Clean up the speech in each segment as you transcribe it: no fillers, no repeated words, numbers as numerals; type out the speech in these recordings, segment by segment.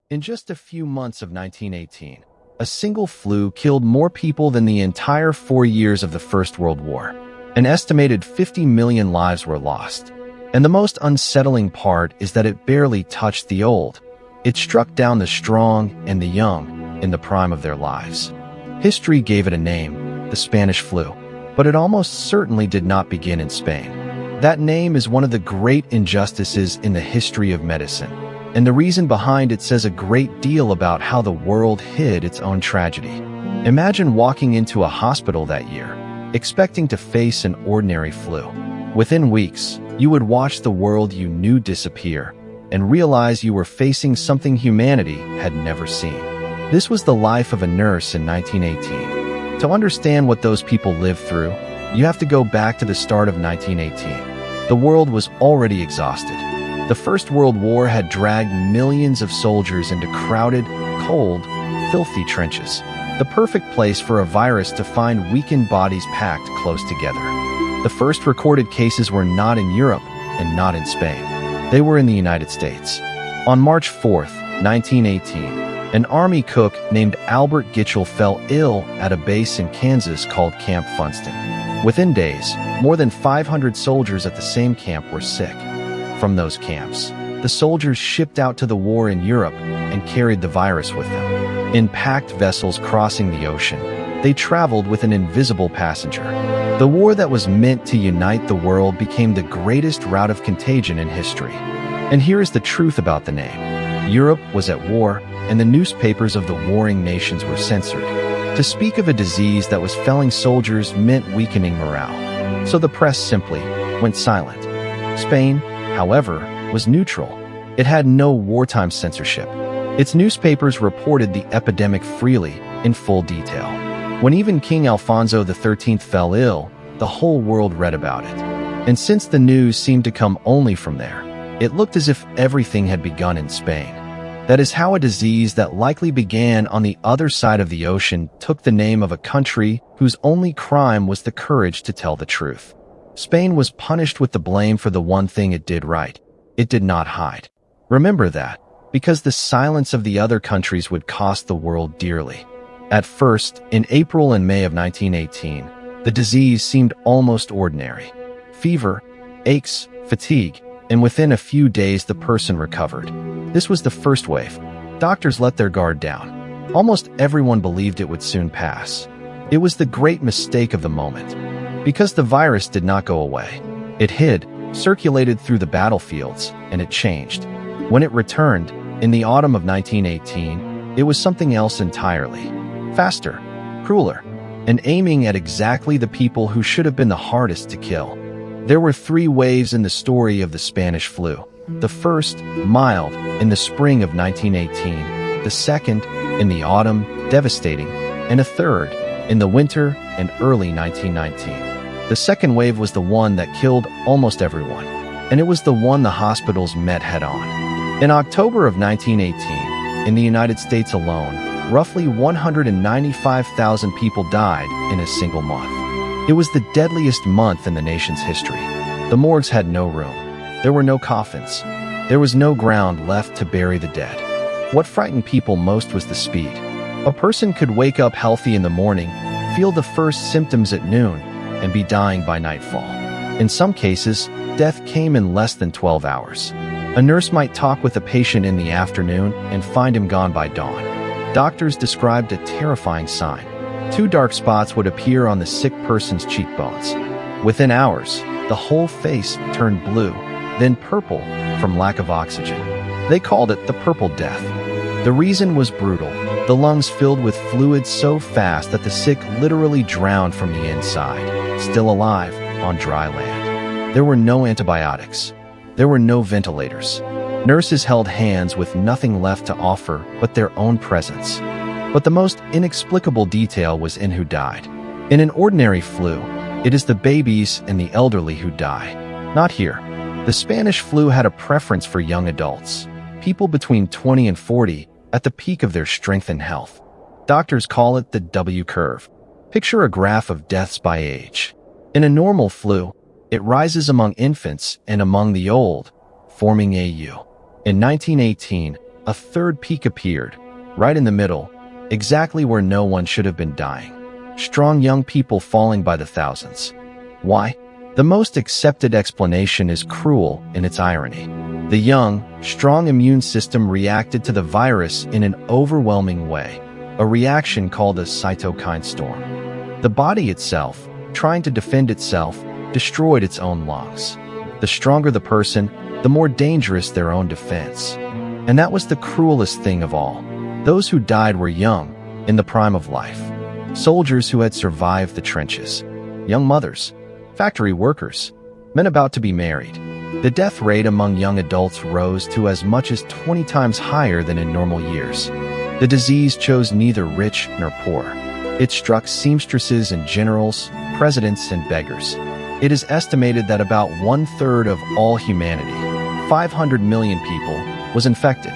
In just a few months of 1918, a single flu killed more people than the entire 4 years of the First World War. An estimated 50 million lives were lost. And the most unsettling part is that it barely touched the old. It struck down the strong and the young in the prime of their lives. History gave it a name, the Spanish flu, but it almost certainly did not begin in Spain. That name is one of the great injustices in the history of medicine. And the reason behind it says a great deal about how the world hid its own tragedy. Imagine walking into a hospital that year, expecting to face an ordinary flu. Within weeks, you would watch the world you knew disappear and realize you were facing something humanity had never seen. This was the life of a nurse in 1918. To understand what those people lived through, you have to go back to the start of 1918. The world was already exhausted. The First World War had dragged millions of soldiers into crowded, cold, filthy trenches. The perfect place for a virus to find weakened bodies packed close together. The first recorded cases were not in Europe and not in Spain. They were in the United States. On March 4th, 1918, an army cook named Albert Gitchell fell ill at a base in Kansas called Camp Funston. Within days, more than 500 soldiers at the same camp were sick. From those camps, the soldiers shipped out to the war in Europe and carried the virus with them. In packed vessels crossing the ocean, they traveled with an invisible passenger. The war that was meant to unite the world became the greatest rout of contagion in history. And here is the truth about the name. Europe was at war, and the newspapers of the warring nations were censored. To speak of a disease that was felling soldiers meant weakening morale. So the press simply went silent. Spain, however, was neutral. It had no wartime censorship. Its newspapers reported the epidemic freely, in full detail. When even King Alfonso XIII fell ill, the whole world read about it. And since the news seemed to come only from there, it looked as if everything had begun in Spain. That is how a disease that likely began on the other side of the ocean took the name of a country whose only crime was the courage to tell the truth. Spain was punished with the blame for the one thing it did right. It did not hide. Remember that, because the silence of the other countries would cost the world dearly. At first, in April and May of 1918, the disease seemed almost ordinary. Fever, aches, fatigue, and within a few days the person recovered. This was the first wave. Doctors let their guard down. Almost everyone believed it would soon pass. It was the great mistake of the moment. Because the virus did not go away. It hid, circulated through the battlefields, and it changed. When it returned, in the autumn of 1918, it was something else entirely. Faster, crueler, and aiming at exactly the people who should have been the hardest to kill. There were 3 waves in the story of the Spanish flu. The first, mild, in the spring of 1918. The second, in the autumn, devastating. And a third, in the winter and early 1919. The second wave was the one that killed almost everyone, and it was the one the hospitals met head-on. In October of 1918, in the United States alone, roughly 195,000 people died in a single month. It was the deadliest month in the nation's history. The morgues had no room. There were no coffins. There was no ground left to bury the dead. What frightened people most was the speed. A person could wake up healthy in the morning, feel the first symptoms at noon, and be dying by nightfall. In some cases, death came in less than 12 hours. A nurse might talk with a patient in the afternoon and find him gone by dawn. Doctors described a terrifying sign. 2 dark spots would appear on the sick person's cheekbones. Within hours, the whole face turned blue, then purple from lack of oxygen. They called it the purple death. The reason was brutal. The lungs filled with fluid so fast that the sick literally drowned from the inside, still alive on dry land. There were no antibiotics. There were no ventilators. Nurses held hands with nothing left to offer but their own presence. But the most inexplicable detail was in who died. In an ordinary flu, it is the babies and the elderly who die. Not here. The Spanish flu had a preference for young adults, people between 20 and 40, at the peak of their strength and health. Doctors call it the W curve. Picture a graph of deaths by age. In a normal flu, it rises among infants and among the old, forming a U. In 1918, a third peak appeared, right in the middle, exactly where no one should have been dying. Strong young people falling by the thousands. Why? The most accepted explanation is cruel in its irony. The young, strong immune system reacted to the virus in an overwhelming way, a reaction called a cytokine storm. The body itself, trying to defend itself, destroyed its own lungs. The stronger the person, the more dangerous their own defense. And that was the cruelest thing of all. Those who died were young, in the prime of life. Soldiers who had survived the trenches. Young mothers. Factory workers. Men about to be married. The death rate among young adults rose to as much as 20 times higher than in normal years. The disease chose neither rich nor poor. It struck seamstresses and generals, presidents and beggars. It is estimated that about 1/3 of all humanity, 500 million people, was infected.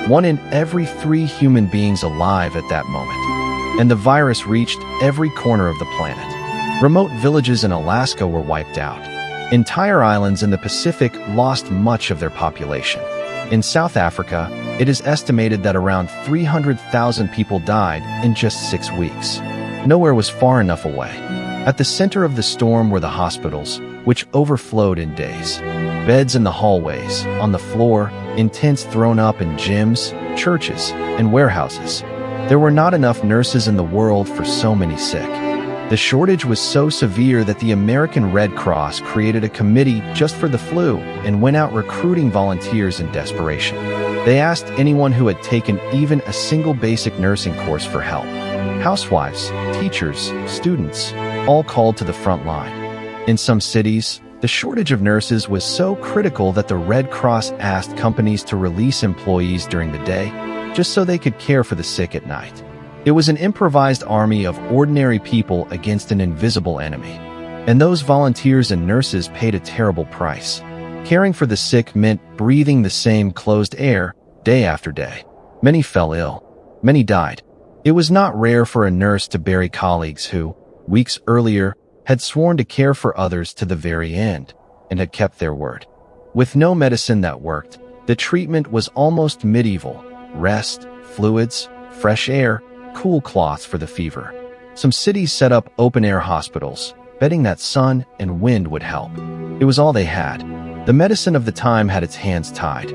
1 in every 3 human beings alive at that moment. And the virus reached every corner of the planet. Remote villages in Alaska were wiped out. Entire islands in the Pacific lost much of their population. In South Africa, it is estimated that around 300,000 people died in just 6 weeks. Nowhere was far enough away. At the center of the storm were the hospitals, which overflowed in days. Beds in the hallways, on the floor, in tents thrown up in gyms, churches, and warehouses. There were not enough nurses in the world for so many sick. The shortage was so severe that the American Red Cross created a committee just for the flu and went out recruiting volunteers in desperation. They asked anyone who had taken even a single basic nursing course for help. Housewives, teachers, students, all called to the front line. In some cities, the shortage of nurses was so critical that the Red Cross asked companies to release employees during the day, just so they could care for the sick at night. It was an improvised army of ordinary people against an invisible enemy. And those volunteers and nurses paid a terrible price. Caring for the sick meant breathing the same closed air day after day. Many fell ill. Many died. It was not rare for a nurse to bury colleagues who, weeks earlier, had sworn to care for others to the very end and had kept their word. With no medicine that worked, the treatment was almost medieval. Rest, fluids, fresh air, cool cloths for the fever. Some cities set up open-air hospitals, betting that sun and wind would help. It was all they had. The medicine of the time had its hands tied.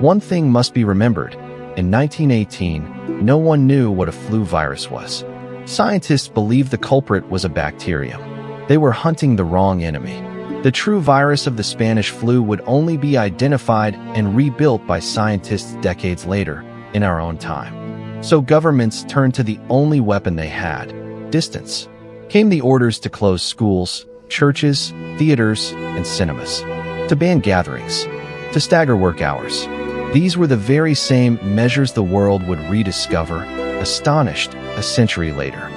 One thing must be remembered. In 1918, no one knew what a flu virus was. Scientists believed the culprit was a bacterium. They were hunting the wrong enemy. The true virus of the Spanish flu would only be identified and rebuilt by scientists decades later, in our own time. So governments turned to the only weapon they had, distance. Came the orders to close schools, churches, theaters, and cinemas. To ban gatherings. To stagger work hours. These were the very same measures the world would rediscover, astonished, a century later.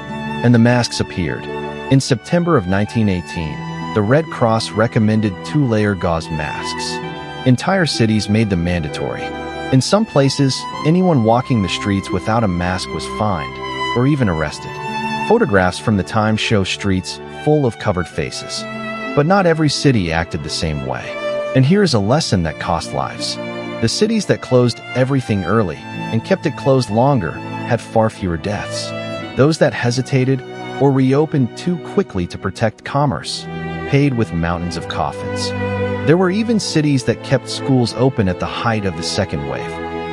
And the masks appeared. In September of 1918, the Red Cross recommended 2-layer gauze masks. Entire cities made them mandatory. In some places, anyone walking the streets without a mask was fined, or even arrested. Photographs from the time show streets full of covered faces. But not every city acted the same way. And here's a lesson that cost lives. The cities that closed everything early and kept it closed longer had far fewer deaths. Those that hesitated or reopened too quickly to protect commerce paid with mountains of coffins. There were even cities that kept schools open at the height of the second wave,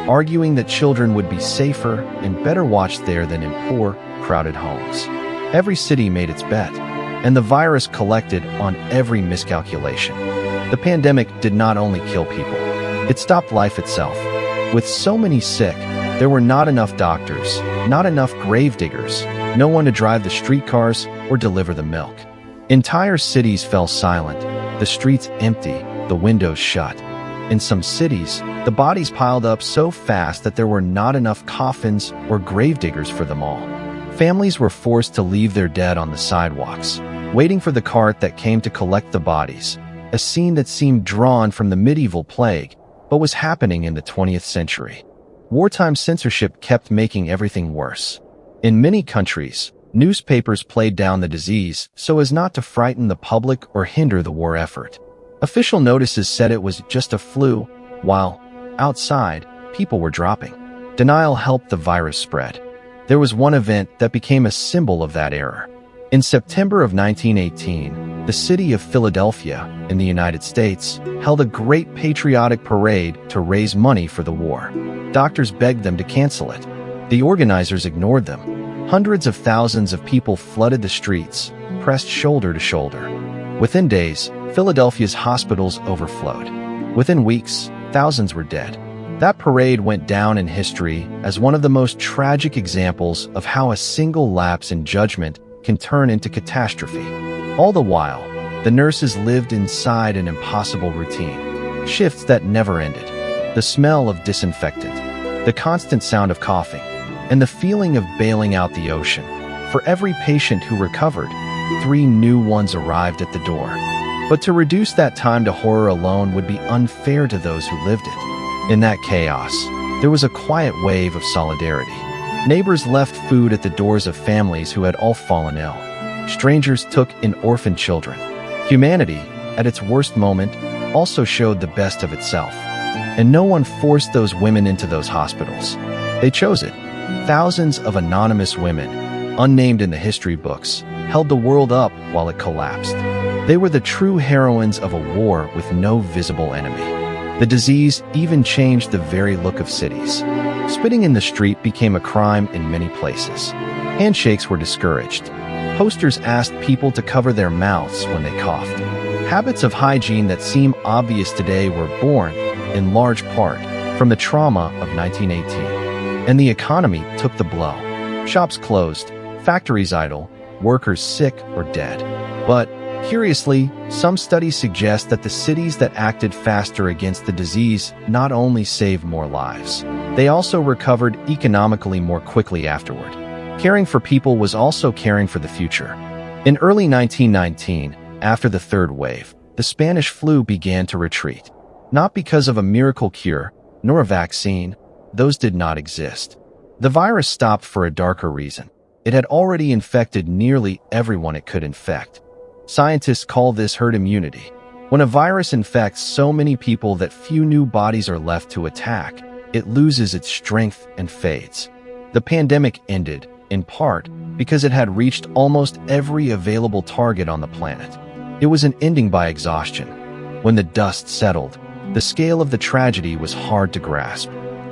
arguing that children would be safer and better watched there than in poor, crowded homes. Every city made its bet, and the virus collected on every miscalculation. The pandemic did not only kill people, it stopped life itself. With so many sick, there were not enough doctors, not enough grave diggers, no one to drive the streetcars or deliver the milk. Entire cities fell silent, the streets empty, the windows shut. In some cities, the bodies piled up so fast that there were not enough coffins or gravediggers for them all. Families were forced to leave their dead on the sidewalks, waiting for the cart that came to collect the bodies, a scene that seemed drawn from the medieval plague, but was happening in the 20th century. Wartime censorship kept making everything worse. In many countries, newspapers played down the disease so as not to frighten the public or hinder the war effort. Official notices said it was just a flu, while, outside, people were dropping. Denial helped the virus spread. There was one event that became a symbol of that error. In September of 1918, the city of Philadelphia, in the United States, held a great patriotic parade to raise money for the war. Doctors begged them to cancel it. The organizers ignored them. Hundreds of thousands of people flooded the streets, pressed shoulder to shoulder. Within days, Philadelphia's hospitals overflowed. Within weeks, thousands were dead. That parade went down in history as one of the most tragic examples of how a single lapse in judgment can turn into catastrophe. All the while, the nurses lived inside an impossible routine, shifts that never ended. The smell of disinfectant, the constant sound of coughing, and the feeling of bailing out the ocean. For every patient who recovered, 3 new ones arrived at the door. But to reduce that time to horror alone would be unfair to those who lived it. In that chaos, there was a quiet wave of solidarity. Neighbors left food at the doors of families who had all fallen ill. Strangers took in orphan children. Humanity, at its worst moment, also showed the best of itself. And no one forced those women into those hospitals. They chose it. Thousands of anonymous women, unnamed in the history books, held the world up while it collapsed. They were the true heroines of a war with no visible enemy. The disease even changed the very look of cities. Spitting in the street became a crime in many places. Handshakes were discouraged. Posters asked people to cover their mouths when they coughed. Habits of hygiene that seem obvious today were born, in large part, from the trauma of 1918. And the economy took the blow. Shops closed, factories idle, workers sick or dead. But, curiously, some studies suggest that the cities that acted faster against the disease not only saved more lives, they also recovered economically more quickly afterward. Caring for people was also caring for the future. In early 1919, after the third wave, the Spanish flu began to retreat. Not because of a miracle cure, nor a vaccine. Those did not exist. The virus stopped for a darker reason. It had already infected nearly everyone it could infect. Scientists call this herd immunity. When a virus infects so many people that few new bodies are left to attack, it loses its strength and fades. The pandemic ended, in part, because it had reached almost every available target on the planet. It was an ending by exhaustion. When the dust settled, the scale of the tragedy was hard to grasp.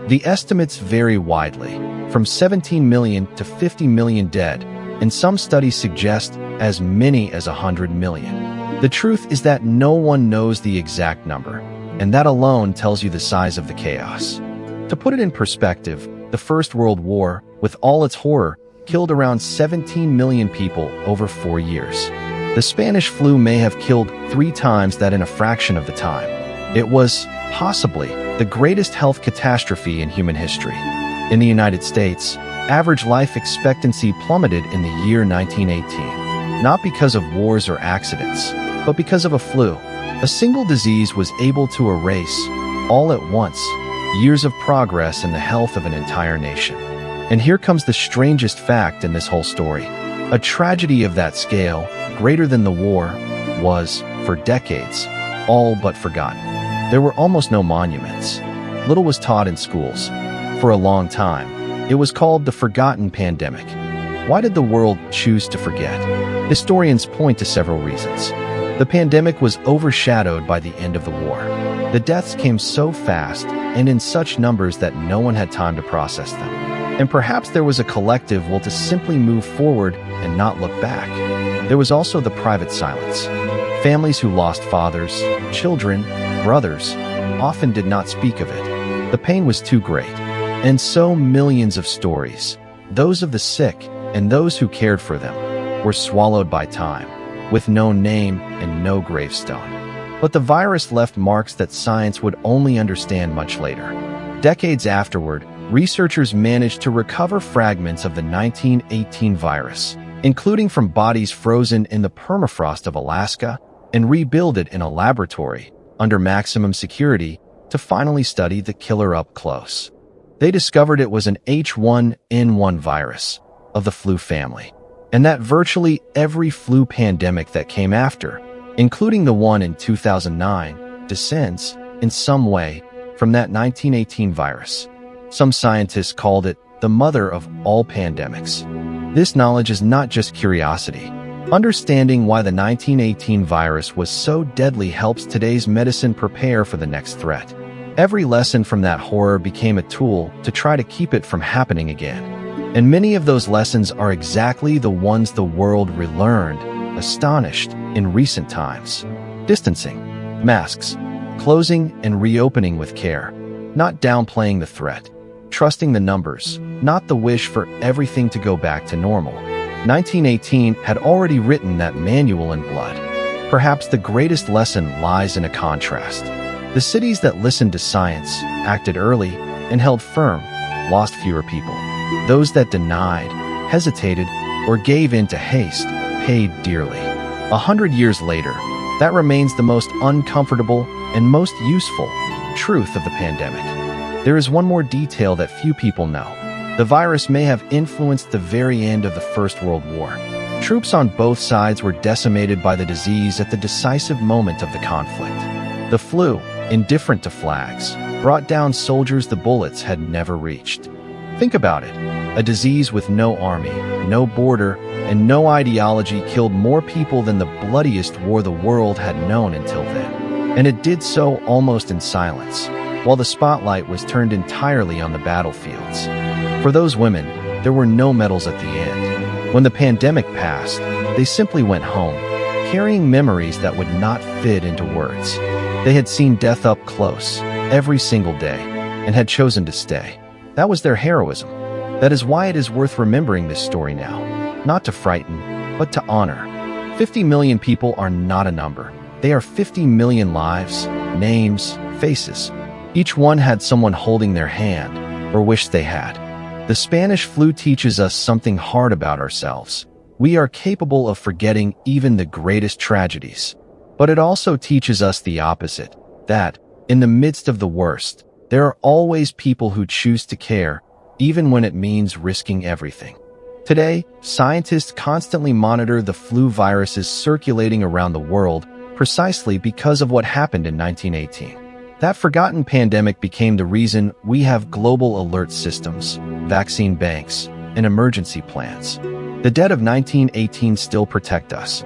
The estimates vary widely, from 17 million to 50 million dead, and some studies suggest as many as 100 million. The truth is that no one knows the exact number, and that alone tells you the size of the chaos. To put it in perspective, the First World War, with all its horror, killed around 17 million people over 4 years. The Spanish flu may have killed 3 times that in a fraction of the time. It was, possibly, the greatest health catastrophe in human history. In the United States, average life expectancy plummeted in the year 1918, not because of wars or accidents, but because of a flu. A single disease was able to erase, all at once, years of progress in the health of an entire nation. And here comes the strangest fact in this whole story. A tragedy of that scale, greater than the war, was, for decades, all but forgotten. There were almost no monuments. Little was taught in schools. For a long time, it was called the forgotten pandemic. Why did the world choose to forget? Historians point to several reasons. The pandemic was overshadowed by the end of the war. The deaths came so fast and in such numbers that no one had time to process them. And perhaps there was a collective will to simply move forward and not look back. There was also the private silence. Families who lost fathers, children, brothers, often did not speak of it. The pain was too great. And so millions of stories, those of the sick and those who cared for them, were swallowed by time, with no name and no gravestone. But the virus left marks that science would only understand much later. Decades afterward, researchers managed to recover fragments of the 1918 virus, including from bodies frozen in the permafrost of Alaska, and rebuild it in a laboratory, under maximum security, to finally study the killer up close. They discovered it was an H1N1 virus of the flu family, and that virtually every flu pandemic that came after, including the one in 2009, descends, in some way, from that 1918 virus. Some scientists called it the mother of all pandemics. This knowledge is not just curiosity. Understanding why the 1918 virus was so deadly helps today's medicine prepare for the next threat. Every lesson from that horror became a tool to try to keep it from happening again. And many of those lessons are exactly the ones the world relearned, astonished, in recent times. Distancing, masks, closing and reopening with care, not downplaying the threat, trusting the numbers, not the wish for everything to go back to normal. 1918 had already written that manual in blood. Perhaps the greatest lesson lies in a contrast. The cities that listened to science, acted early, and held firm, lost fewer people. Those that denied, hesitated, or gave in to haste paid dearly. 100 years later, that remains the most uncomfortable and most useful truth of the pandemic. There is one more detail that few people know. The virus may have influenced the very end of the First World War. Troops on both sides were decimated by the disease at the decisive moment of the conflict. The flu, indifferent to flags, brought down soldiers the bullets had never reached. Think about it. A disease with no army, no border, and no ideology killed more people than the bloodiest war the world had known until then. And it did so almost in silence, while the spotlight was turned entirely on the battlefields. For those women, there were no medals at the end. When the pandemic passed, they simply went home, carrying memories that would not fit into words. They had seen death up close, every single day, and had chosen to stay. That was their heroism. That is why it is worth remembering this story now. Not to frighten, but to honor. 50 million people are not a number. They are 50 million lives, names, faces. Each one had someone holding their hand, or wished they had. The Spanish flu teaches us something hard about ourselves. We are capable of forgetting even the greatest tragedies. But it also teaches us the opposite, that, in the midst of the worst, there are always people who choose to care, even when it means risking everything. Today, scientists constantly monitor the flu viruses circulating around the world precisely because of what happened in 1918. That forgotten pandemic became the reason we have global alert systems, vaccine banks, and emergency plans. The dead of 1918 still protect us.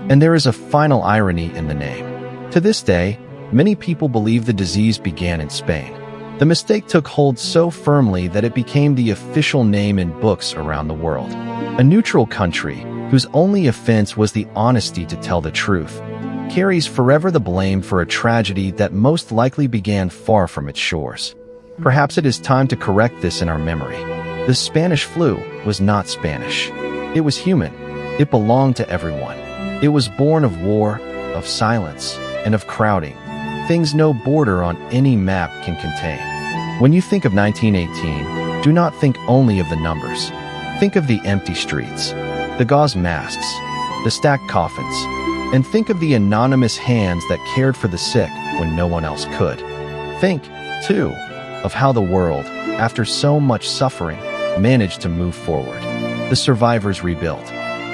And there is a final irony in the name. To this day, many people believe the disease began in Spain. The mistake took hold so firmly that it became the official name in books around the world. A neutral country, whose only offense was the honesty to tell the truth, carries forever the blame for a tragedy that most likely began far from its shores. Perhaps it is time to correct this in our memory. The Spanish flu was not Spanish. It was human. It belonged to everyone. It was born of war, of silence, and of crowding, things no border on any map can contain. When you think of 1918, do not think only of the numbers. Think of the empty streets, the gauze masks, the stacked coffins, and think of the anonymous hands that cared for the sick when no one else could. Think, too, of how the world, after so much suffering, managed to move forward. The survivors rebuilt.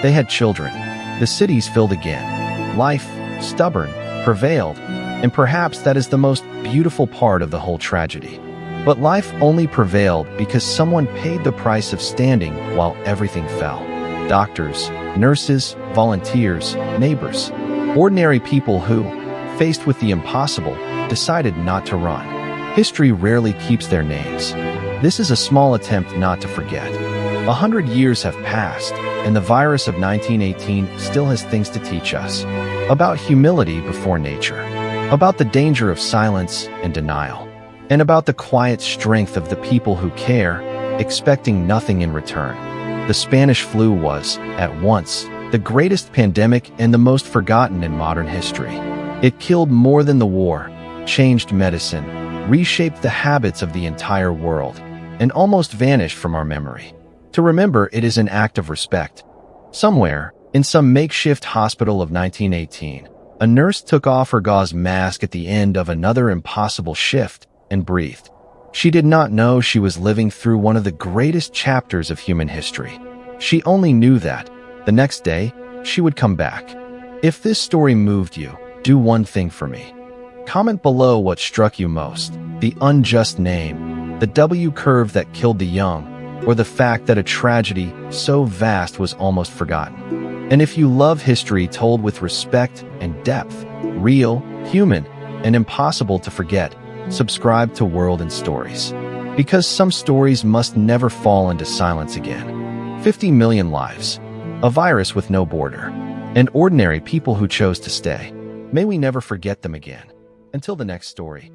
They had children. The cities filled again. Life, stubborn, prevailed, and perhaps that is the most beautiful part of the whole tragedy. But life only prevailed because someone paid the price of standing while everything fell. Doctors, nurses, volunteers, neighbors, ordinary people who, faced with the impossible, decided not to run. History rarely keeps their names. This is a small attempt not to forget. 100 years have passed, and the virus of 1918 still has things to teach us. About humility before nature, about the danger of silence and denial, and about the quiet strength of the people who care, expecting nothing in return. The Spanish flu was, at once, the greatest pandemic and the most forgotten in modern history. It killed more than the war, changed medicine, reshaped the habits of the entire world, and almost vanished from our memory. To remember it is an act of respect. Somewhere, in some makeshift hospital of 1918, a nurse took off her gauze mask at the end of another impossible shift and breathed. She did not know she was living through one of the greatest chapters of human history. She only knew that, the next day, she would come back. If this story moved you, do one thing for me. Comment below what struck you most, the unjust name, the W curve that killed the young, or the fact that a tragedy so vast was almost forgotten. And if you love history told with respect and depth, real, human, and impossible to forget, subscribe to World and Stories. Because some stories must never fall into silence again. 50 million lives, a virus with no border, and ordinary people who chose to stay. May we never forget them again. Until the next story.